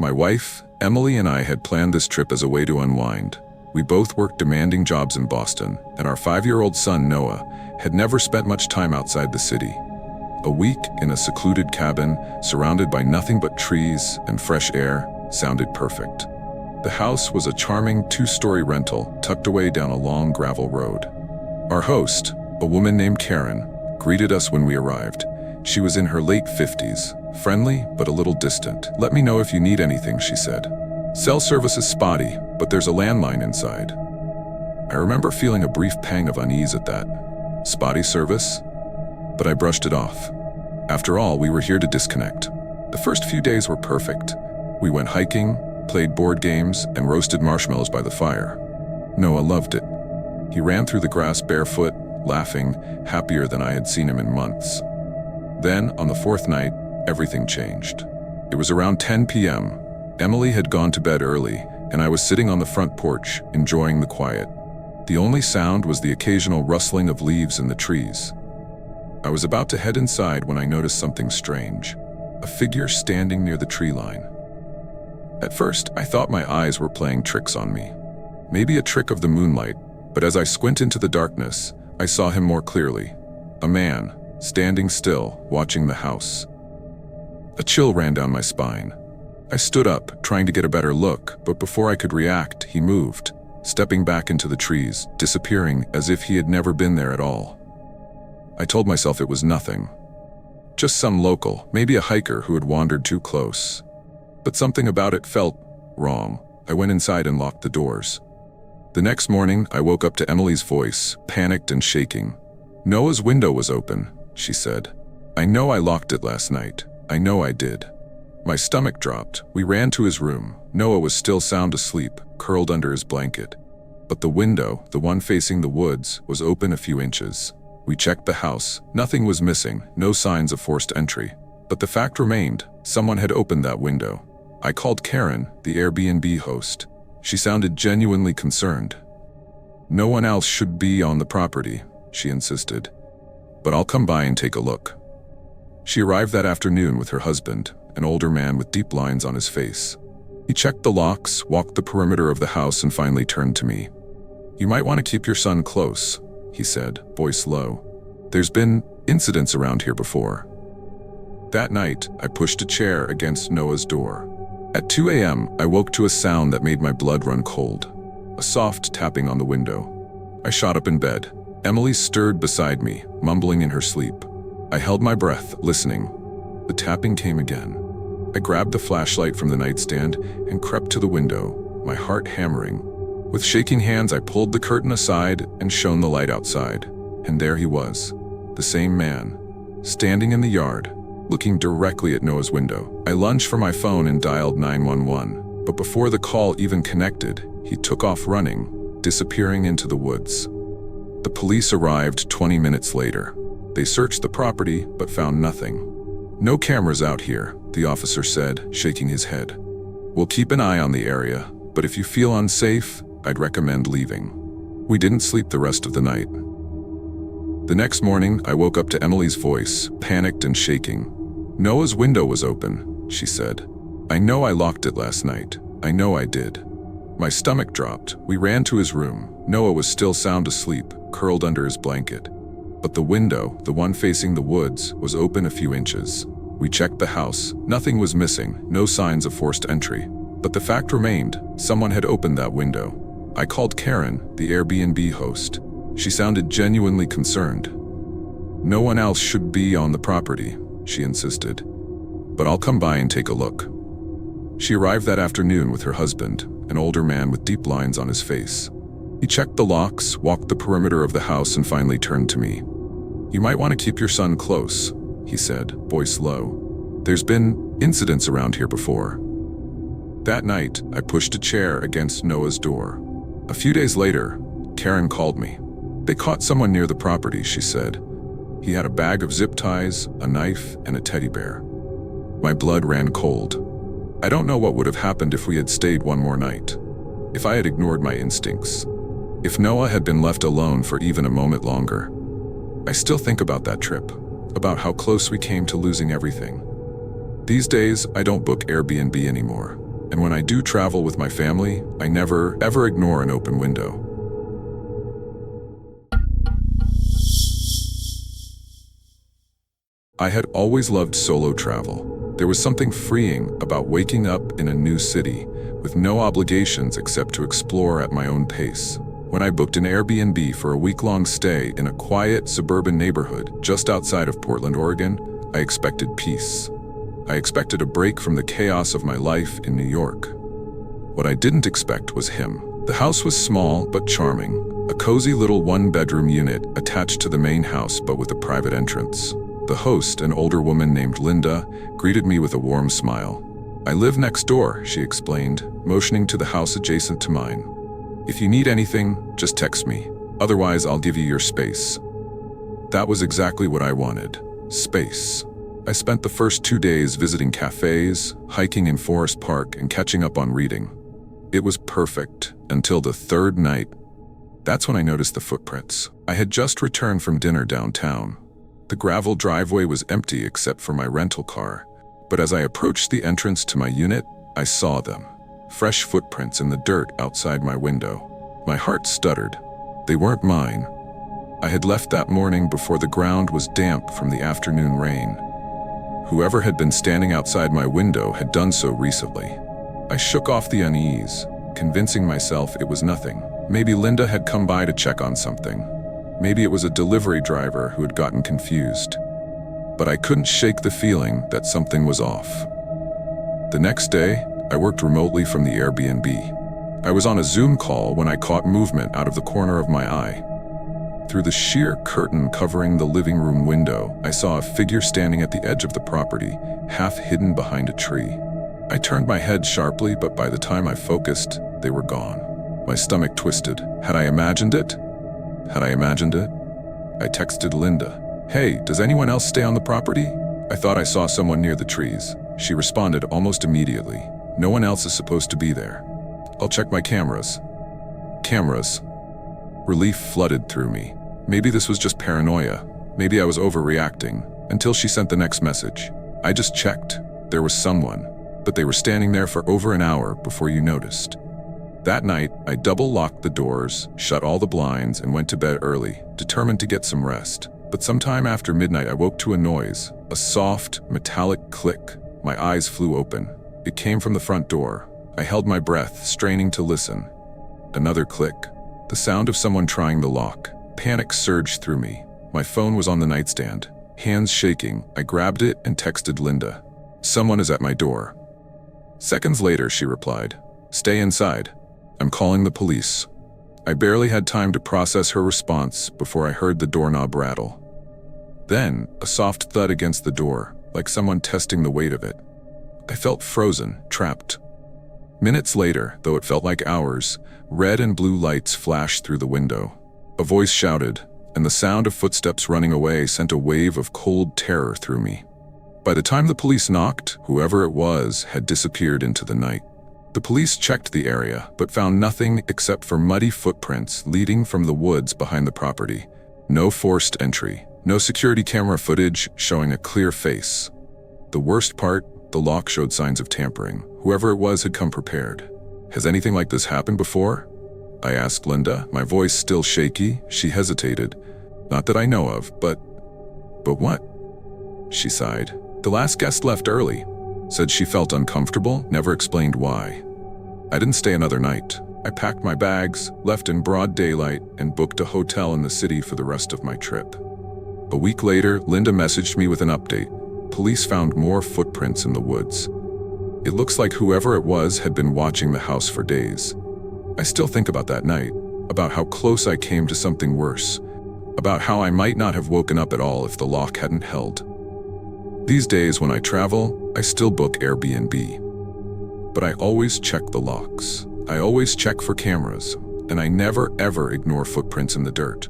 My wife, Emily, and I had planned this trip as a way to unwind. We both worked demanding jobs in Boston, and our 5-year-old son, Noah, had never spent much time outside the city. A week in a secluded cabin, surrounded by nothing but trees and fresh air, sounded perfect. The house was a charming 2-story rental tucked away down a long gravel road. Our host, a woman named Karen, greeted us when we arrived. She was in her late 50s, friendly but a little distant. "Let me know if you need anything," she said. "Cell service is spotty, but there's a landline inside." I remember feeling a brief pang of unease at that. Spotty service? But I brushed it off. After all, we were here to disconnect. The first few days were perfect. We went hiking, played board games, and roasted marshmallows by the fire. Noah loved it. He ran through the grass barefoot, laughing, happier than I had seen him in months. Then, on the 4th night, everything changed. It was around 10 p.m. Emily had gone to bed early, and I was sitting on the front porch, enjoying the quiet. The only sound was the occasional rustling of leaves in the trees. I was about to head inside when I noticed something strange. A figure standing near the tree line. At first, I thought my eyes were playing tricks on me. Maybe a trick of the moonlight, but as I squint into the darkness, I saw him more clearly. A man, standing still, watching the house. A chill ran down my spine. I stood up, trying to get a better look, but before I could react, he moved, stepping back into the trees, disappearing as if he had never been there at all. I told myself it was nothing. Just some local, maybe a hiker who had wandered too close. But something about it felt wrong. I went inside and locked the doors. The next morning, I woke up to Emily's voice, panicked and shaking. "Noah's window was open," she said. "I know I locked it last night. I know I did." My stomach dropped. We ran to his room. Noah was still sound asleep, curled under his blanket. But the window, the one facing the woods, was open a few inches. We checked the house. Nothing was missing, no signs of forced entry. But the fact remained, someone had opened that window. I called Karen, the Airbnb host. She sounded genuinely concerned. "No one else should be on the property," she insisted. "But I'll come by and take a look." She arrived that afternoon with her husband, an older man with deep lines on his face. He checked the locks, walked the perimeter of the house, and finally turned to me. "You might want to keep your son close," he said, voice low. "There's been incidents around here before." That night, I pushed a chair against Noah's door. At 2 a.m., I woke to a sound that made my blood run cold. A soft tapping on the window. I shot up in bed. Emily stirred beside me, mumbling in her sleep. I held my breath, listening. The tapping came again. I grabbed the flashlight from the nightstand and crept to the window, my heart hammering. With shaking hands, I pulled the curtain aside and shone the light outside. And there he was, the same man, standing in the yard, looking directly at Noah's window. I lunged for my phone and dialed 911, but before the call even connected, he took off running, disappearing into the woods. The police arrived 20 minutes later. They searched the property, but found nothing. "No cameras out here," the officer said, shaking his head. "We'll keep an eye on the area, but if you feel unsafe, I'd recommend leaving." We didn't sleep the rest of the night. The next morning, I woke up to Emily's voice, panicked and shaking. "Noah's window was open," she said. "I know I locked it last night. I know I did." My stomach dropped. We ran to his room. Noah was still sound asleep, curled under his blanket. But the window, the one facing the woods, was open a few inches. We checked the house. Nothing was missing, no signs of forced entry. But the fact remained, someone had opened that window. I called Karen, the Airbnb host. She sounded genuinely concerned. "No one else should be on the property," she insisted. "But I'll come by and take a look." She arrived that afternoon with her husband, an older man with deep lines on his face. He checked the locks, walked the perimeter of the house, and finally turned to me. "You might want to keep your son close," he said, voice low. "There's been incidents around here before." That night, I pushed a chair against Noah's door. A few days later, Karen called me. "They caught someone near the property," she said. "He had a bag of zip ties, a knife, and a teddy bear." My blood ran cold. I don't know what would have happened if we had stayed one more night. If I had ignored my instincts. If Noah had been left alone for even a moment longer. I still think about that trip, about how close we came to losing everything. These days, I don't book Airbnb anymore. And when I do travel with my family, I never, ever ignore an open window. I had always loved solo travel. There was something freeing about waking up in a new city with no obligations except to explore at my own pace. When I booked an Airbnb for a week-long stay in a quiet suburban neighborhood just outside of Portland, Oregon, I expected peace. I expected a break from the chaos of my life in New York. What I didn't expect was him. The house was small but charming, a cozy little one-bedroom unit attached to the main house but with a private entrance. The host, an older woman named Linda, greeted me with a warm smile. "I live next door," she explained, motioning to the house adjacent to mine. "If you need anything, just text me. Otherwise, I'll give you your space." That was exactly what I wanted. Space. I spent the first 2 days visiting cafes, hiking in Forest Park, and catching up on reading. It was perfect until the third night. That's when I noticed the footprints. I had just returned from dinner downtown. The gravel driveway was empty except for my rental car, but as I approached the entrance to my unit, I saw them. Fresh footprints in the dirt outside my window. My heart stuttered. They weren't mine. I had left that morning before the ground was damp from the afternoon rain. Whoever had been standing outside my window had done so recently. I shook off the unease, convincing myself it was nothing. Maybe Linda had come by to check on something. Maybe it was a delivery driver who had gotten confused. But I couldn't shake the feeling that something was off. The next day, I worked remotely from the Airbnb. I was on a Zoom call when I caught movement out of the corner of my eye. Through the sheer curtain covering the living room window, I saw a figure standing at the edge of the property, half hidden behind a tree. I turned my head sharply, but by the time I focused, they were gone. My stomach twisted. Had I imagined it? Had I imagined it? I texted Linda. "Hey, does anyone else stay on the property? I thought I saw someone near the trees." She responded almost immediately. "No one else is supposed to be there. I'll check my cameras." Cameras. Relief flooded through me. Maybe this was just paranoia. Maybe I was overreacting. Until she sent the next message. "I just checked. There was someone, but they were standing there for over an hour before you noticed." That night, I double-locked the doors, shut all the blinds, and went to bed early, determined to get some rest. But sometime after midnight, I woke to a noise, a soft, metallic click. My eyes flew open. It came from the front door. I held my breath, straining to listen. Another click. The sound of someone trying the lock. Panic surged through me. My phone was on the nightstand. Hands shaking, I grabbed it and texted Linda. "Someone is at my door." Seconds later, she replied, "Stay inside. I'm calling the police." I barely had time to process her response before I heard the doorknob rattle. Then, a soft thud against the door, like someone testing the weight of it. I felt frozen, trapped. Minutes later, though it felt like hours, red and blue lights flashed through the window. A voice shouted, and the sound of footsteps running away sent a wave of cold terror through me. By the time the police knocked, whoever it was had disappeared into the night. The police checked the area, but found nothing except for muddy footprints leading from the woods behind the property. No forced entry, no security camera footage showing a clear face. The worst part, the lock showed signs of tampering. Whoever it was had come prepared. "Has anything like this happened before?" I asked Linda, my voice still shaky. She hesitated. "Not that I know of, but what?" She sighed. "The last guest left early. Said she felt uncomfortable, never explained why." I didn't stay another night. I packed my bags, left in broad daylight, and booked a hotel in the city for the rest of my trip. A week later, Linda messaged me with an update. Police found more footprints in the woods. It looks like whoever it was had been watching the house for days. I still think about that night, about how close I came to something worse, about how I might not have woken up at all if the lock hadn't held. These days when I travel, I still book Airbnb. But I always check the locks. I always check for cameras, and I never ever ignore footprints in the dirt.